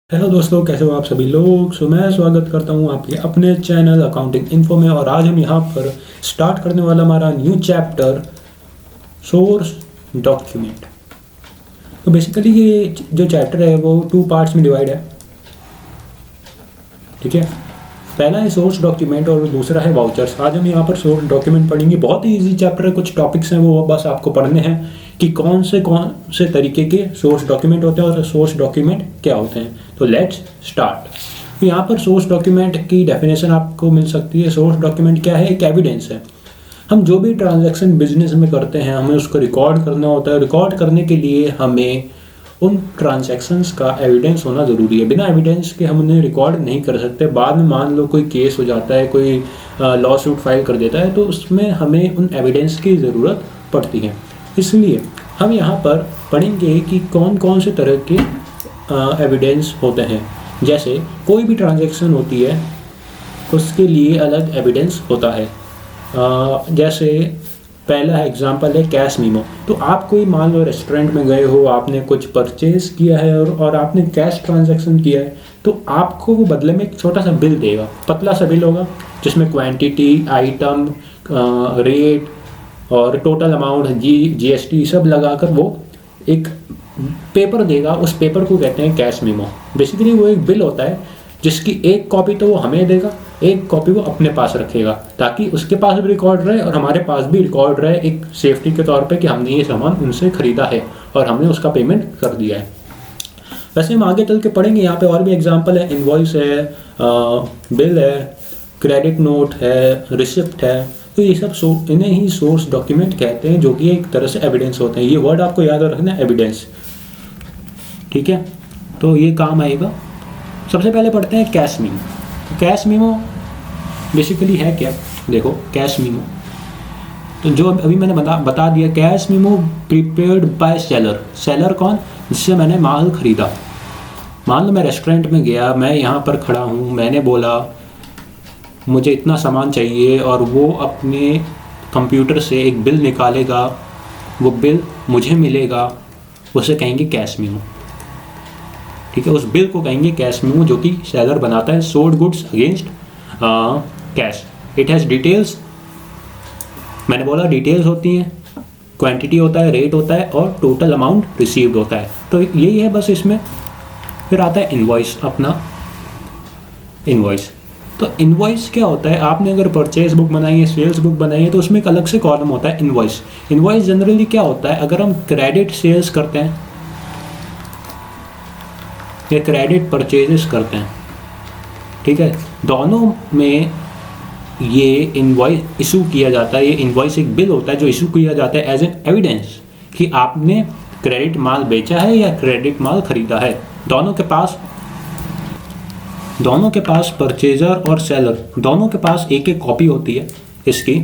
Hello दोस्तों, कैसे हो आप सभी लोग। मैं स्वागत करता हूं आपके अपने चैनल अकाउंटिंग इन्फो में। और आज हम यहां पर स्टार्ट करने वाला हमारा न्यू चैप्टर सोर्स डॉक्यूमेंट। तो बेसिकली ये जो चैप्टर है वो 2 पार्ट्स में डिवाइड है। ठीक है, पहला है सोर्स डॉक्यूमेंट और दूसरा है वाउचर्स। आज हम यहाँ पर सोर्स डॉक्यूमेंट पढ़ेंगे। बहुत ही इजी चैप्टर है, कुछ टॉपिक्स हैं वो बस आपको पढ़ने हैं कि कौन से तरीके के सोर्स डॉक्यूमेंट होते हैं और सोर्स डॉक्यूमेंट क्या होते हैं। तो लेट्स स्टार्ट। तो यहाँ पर सोर्स डॉक्यूमेंट की डेफिनेशन आपको मिल सकती है। सोर्स डॉक्यूमेंट क्या है? एक एविडेंस है। हम जो भी ट्रांजैक्शन बिजनेस में करते हैं हमें उसको रिकॉर्ड करना होता है। रिकॉर्ड करने के लिए हमें उन ट्रांजैक्शंस का एविडेंस होना ज़रूरी है। बिना एविडेंस के हम उन्हें रिकॉर्ड नहीं कर सकते। बाद में मान लो कोई केस हो जाता है, कोई लॉ सूट फाइल कर देता है, तो उसमें हमें उन एविडेंस की ज़रूरत पड़ती है। इसलिए हम यहाँ पर पढ़ेंगे कि कौन कौन से तरह के एविडेंस होते हैं। जैसे कोई भी ट्रांजैक्शन होती है उसके लिए अलग एविडेंस होता है। जैसे पहला एग्जांपल है कैश मीमो। तो आप कोई मान लो रेस्टोरेंट में गए हो, आपने कुछ परचेज किया है और आपने कैश ट्रांजैक्शन किया है, तो आपको वो बदले में एक छोटा सा बिल देगा। पतला सा बिल होगा जिसमें क्वांटिटी, आइटम, रेट और टोटल अमाउंट, जीएसटी सब लगाकर वो एक पेपर देगा। उस पेपर को कहते हैं कैश मीमो। बेसिकली वो एक बिल होता है जिसकी एक कॉपी तो वो हमें देगा, एक कॉपी वो अपने पास रखेगा, ताकि उसके पास भी रिकॉर्ड रहे और हमारे पास भी रिकॉर्ड रहे, एक सेफ्टी के तौर पे कि हमने ये सामान उनसे खरीदा है और हमने उसका पेमेंट कर दिया है। वैसे हम आगे चल के पढ़ेंगे, यहाँ पे और भी एग्जांपल है। इनवॉइस है, बिल है, क्रेडिट नोट है, रिसिप्ट है। तो ये सब इन्हें ही सोर्स डॉक्यूमेंट कहते हैं, जो कि एक तरह से एविडेंस होते हैं। ये वर्ड आपको याद रखना है, एविडेंस। ठीक है, तो ये काम आएगा। सबसे पहले पढ़ते हैं कैश मीमो। तो कैश मीमो बेसिकली है क्या? देखो, कैश मीमो तो जो अभी मैंने बता दिया, cash memo prepared by seller. Seller कौन? जिससे मैंने माल खरीदा। मान लो मैं रेस्टोरेंट में गया, मैं यहाँ पर खड़ा हूँ, मैंने बोला मुझे इतना सामान चाहिए और वो अपने कंप्यूटर से एक बिल निकालेगा, वो बिल मुझे मिलेगा, उसे कहेंगे कैश मीमो। ठीक है, उस बिल को कहेंगे कैश मीमो, जो कि सेलर बनाता है। Sold goods against cash. It has details. मैंने बोला डिटेल्स होती हैं, क्वांटिटी होता है, रेट होता है और टोटल अमाउंट रिसीव्ड होता है। तो यही है बस इसमें। फिर आता है इनवॉइस, अपना इनवॉइस। तो इनवॉइस क्या होता है? आपने अगर परचेज बुक बनाई है, सेल्स बुक बनाई है, तो उसमें एक अलग से कॉलम होता है इनवॉइस। इनवॉइस जनरली क्या होता है? अगर हम क्रेडिट सेल्स करते हैं या क्रेडिट परचेजेस करते हैं, ठीक है, दोनों में ये इनवॉइस इशू किया जाता है। ये इनवॉइस एक बिल होता है जो इशू किया जाता है एज एन एविडेंस कि आपने क्रेडिट माल बेचा है या क्रेडिट माल खरीदा है। दोनों के पास परचेजर और सेलर दोनों के पास एक एक कॉपी होती है। इसकी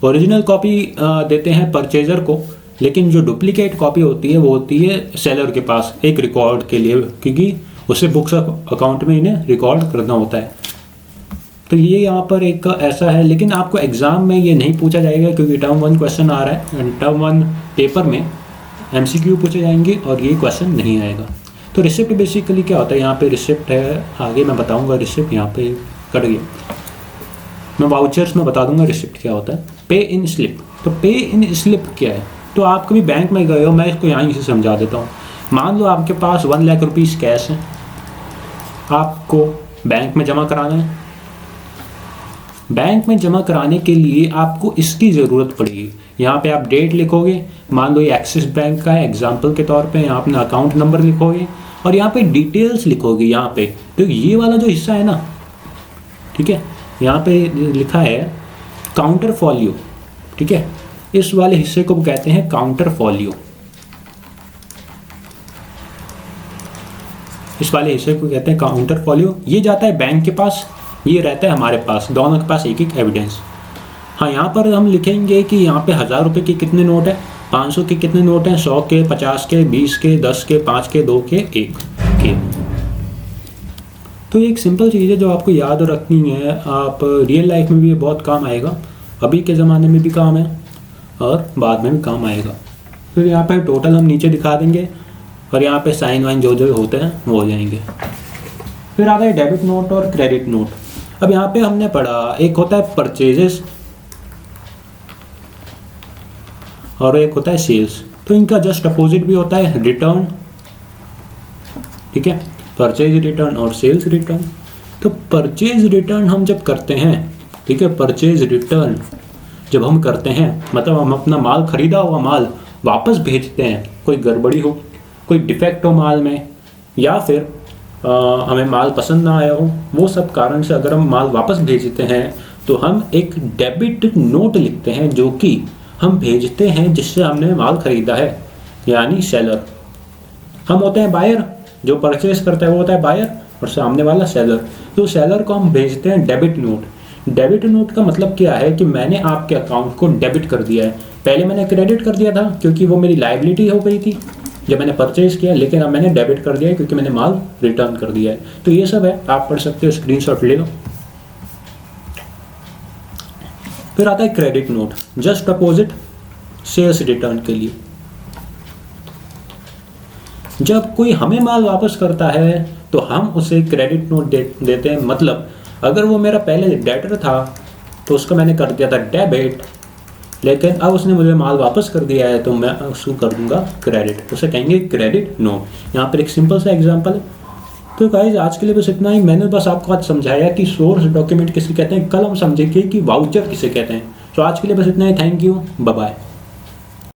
ओरिजिनल कॉपी देते हैं परचेजर को, लेकिन जो डुप्लीकेट कॉपी होती है वो होती है सेलर के पास, एक रिकॉर्ड के लिए, क्योंकि उसे बुक्स अकाउंट में इन्हें रिकॉर्ड करना होता है। तो ये यहाँ पर एक ऐसा है, लेकिन आपको एग्ज़ाम में ये नहीं पूछा जाएगा क्योंकि टर्म 1 क्वेश्चन आ रहा है। टर्म 1 पेपर में एमसीक्यू पूछे जाएंगे और ये क्वेश्चन नहीं आएगा। तो रिसिप्ट बेसिकली क्या होता है? यहाँ पे रिसिप्ट है, आगे मैं बताऊँगा। रिसिप्ट यहाँ पे कट गया, मैं वाउचर्स में बता दूंगा रिसिप्ट क्या होता है। पे इन स्लिप। तो पे इन स्लिप क्या है? तो आप कभी बैंक में गए हो, मैं इसको यहाँ से समझा देता हूँ। मान लो आपके पास 1 लाख रुपीज़ कैश है, आपको बैंक में जमा कराना है। बैंक में जमा कराने के लिए आपको इसकी ज़रूरत पड़ेगी। यहाँ पे आप डेट लिखोगे, मान लो ये एक्सिस बैंक का है एग्जाम्पल के तौर पे, यहाँ अपना अकाउंट नंबर लिखोगे और यहाँ पे डिटेल्स लिखोगे। यहाँ पे तो ये वाला जो हिस्सा है ना, ठीक है, यहाँ पे लिखा है काउंटर फॉलियो। ठीक है, इस वाले हिस्से को कहते हैं काउंटर फॉलियो। इस वाले हिस्से को कहते हैं काउंटर फॉलियो। ये जाता है बैंक के पास, ये रहता है हमारे पास। दोनों के पास एक एक एविडेंस। हाँ, यहाँ पर हम लिखेंगे कि यहाँ पे 1000 रुपये के कितने नोट हैं, 500 के कितने नोट हैं, 100 के, 50 के, 20 के, 10 के, 5 के, 2 के, 1 के। तो ये एक सिंपल चीज़ है जो आपको याद रखनी है। आप रियल लाइफ में भी ये बहुत काम आएगा, अभी के ज़माने में भी काम है और बाद में भी काम आएगा। फिर यहाँ पे टोटल हम नीचे दिखा देंगे और यहाँ पे साइन वाइन जो जो होते हैं वो हो जाएंगे। फिर आता है डेबिट नोट और क्रेडिट नोट। अब यहाँ पे हमने पढ़ा एक होता है परचेजेस और एक होता है सेल्स, तो इनका जस्ट अपोजिट भी होता है रिटर्न, ठीक है, परचेज रिटर्न और सेल्स रिटर्न। तो परचेज रिटर्न हम जब करते हैं, ठीक है, परचेज रिटर्न जब हम करते हैं मतलब हम अपना माल, खरीदा हुआ माल वापस भेजते हैं, कोई गड़बड़ी हो, कोई डिफेक्ट हो माल में, या फिर हमें माल पसंद ना आया हो, वो सब कारण से अगर हम माल वापस भेजते हैं तो हम एक डेबिट नोट लिखते हैं जो कि हम भेजते हैं जिससे हमने माल खरीदा है, यानी सेलर। हम होते हैं बायर, जो परचेस करता है वो होता है बायर और सामने वाला सेलर। तो सेलर को हम भेजते हैं डेबिट नोट। डेबिट नोट का मतलब क्या है कि मैंने आपके अकाउंट को डेबिट कर दिया है, पहले मैंने क्रेडिट कर दिया था क्योंकि वो मेरी लायबिलिटी हो गई थी जब मैंने परचेज किया, लेकिन अब मैंने डेबिट कर दिया है क्योंकि मैंने माल रिटर्न कर दिया है। तो ये सब है, आप पढ़ सकते हो, स्क्रीनशॉट ले लो। फिर आता है credit note, just opposite sales return के लिए। जब कोई हमें माल वापस करता है तो हम उसे क्रेडिट नोट देते हैं। मतलब अगर वो मेरा पहले डेटर था तो उसका मैंने कर दिया था डेबिट, लेकिन अब उसने मुझे माल वापस कर दिया है तो मैं उसको कर दूंगा क्रेडिट, उसे कहेंगे क्रेडिट नोट। यहाँ पर एक सिंपल सा एग्जांपल है। तो गाइस आज के लिए बस इतना ही। मैंने बस आपको आज समझाया कि सोर्स डॉक्यूमेंट किसे कहते हैं, कल हम समझेंगे कि वाउचर किसे कहते हैं। तो आज के लिए बस इतना ही। Thank you, bye bye.